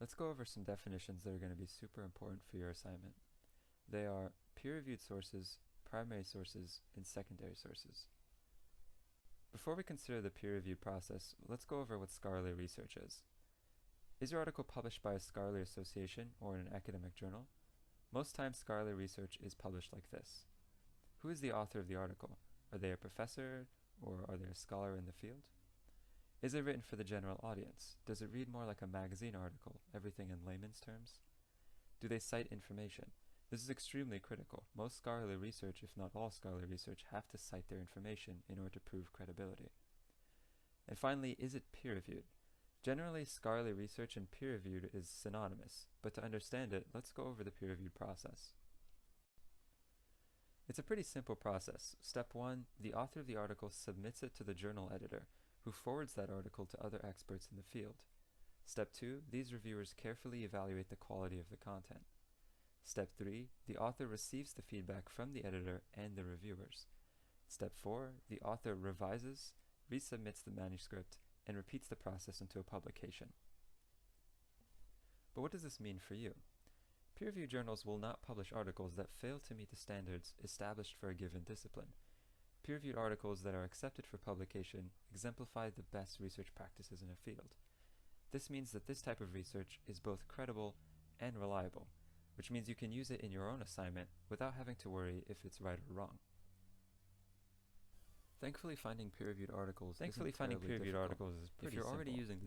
Let's go over some definitions that are going to be super important for your assignment. They are peer-reviewed sources, primary sources, and secondary sources. Before we consider the peer review process, let's go over what scholarly research is. Is your article published by a scholarly association or in an academic journal? Most times scholarly research is published like this. Who is the author of the article? Are they a professor or are they a scholar in the field? Is it written for the general audience? Does it read more like a magazine article, everything in layman's terms? Do they cite information? This is extremely critical. Most scholarly research, if not all scholarly research, have to cite their information in order to prove credibility. And finally, is it peer-reviewed? Generally, scholarly research and peer-reviewed is synonymous, but to understand it, let's go over the peer-reviewed process. It's a pretty simple process. Step 1, the author of the article submits it to the journal editor, who forwards that article to other experts in the field. Step 2, these reviewers carefully evaluate the quality of the content. Step 3, the author receives the feedback from the editor and the reviewers. Step 4, the author revises, resubmits the manuscript, and repeats the process into a publication. But what does this mean for you? Peer-reviewed journals will not publish articles that fail to meet the standards established for a given discipline. Peer-reviewed articles that are accepted for publication exemplify the best research practices in a field. This means that this type of research is both credible and reliable, which means you can use it in your own assignment without having to worry if it's right or wrong. Thankfully, finding peer-reviewed articles is pretty If you're already using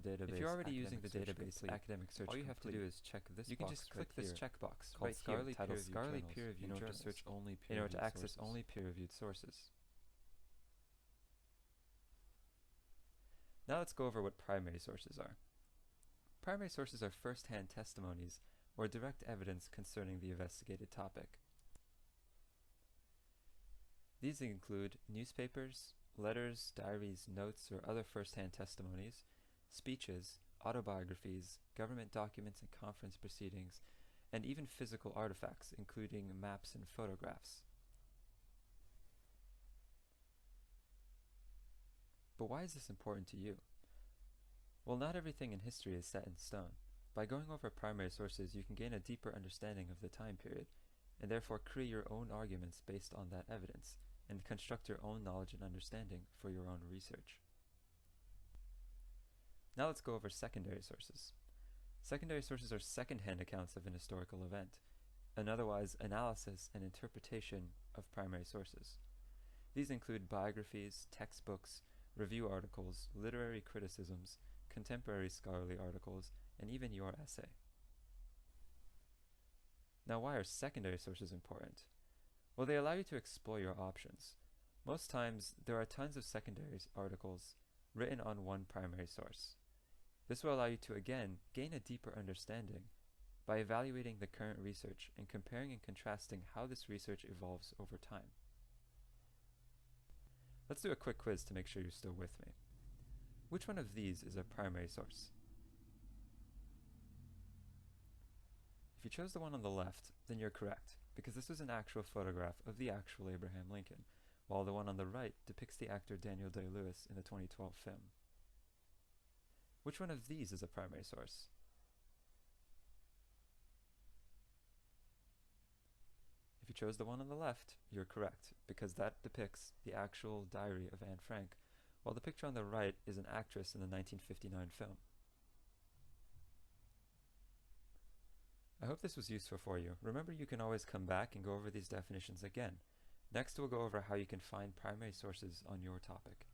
the database, academic search, all you have to do is check this box. You can just click this checkbox called right here titled Scholarly Scholarly Peer-Reviewed Peer-Reviewed in order to Journals search only in order to peer-reviewed access sources. only peer-reviewed sources. Now let's go over what primary sources are. Primary sources are first-hand testimonies or direct evidence concerning the investigated topic. These include newspapers, letters, diaries, notes, or other first-hand testimonies, speeches, autobiographies, government documents and conference proceedings, and even physical artifacts, including maps and photographs. But why is this important to you? Well, not everything in history is set in stone. By going over primary sources, you can gain a deeper understanding of the time period, and therefore create your own arguments based on that evidence, and construct your own knowledge and understanding for your own research. Now let's go over secondary sources. Secondary sources are second-hand accounts of an historical event, and otherwise analysis and interpretation of primary sources. These include biographies, textbooks, review articles, literary criticisms, contemporary scholarly articles, and even your essay. Now, why are secondary sources important? Well, they allow you to explore your options. Most times, there are tons of secondary articles written on one primary source. This will allow you to, again, gain a deeper understanding by evaluating the current research and comparing and contrasting how this research evolves over time. Let's do a quick quiz to make sure you're still with me. Which one of these is a primary source? If you chose the one on the left, then you're correct, because this was an actual photograph of the actual Abraham Lincoln, while the one on the right depicts the actor Daniel Day-Lewis in the 2012 film. Which one of these is a primary source? If you chose the one on the left, you're correct, because that depicts the actual diary of Anne Frank, while the picture on the right is an actress in the 1959 film. I hope this was useful for you. Remember, you can always come back and go over these definitions again. Next, we'll go over how you can find primary sources on your topic.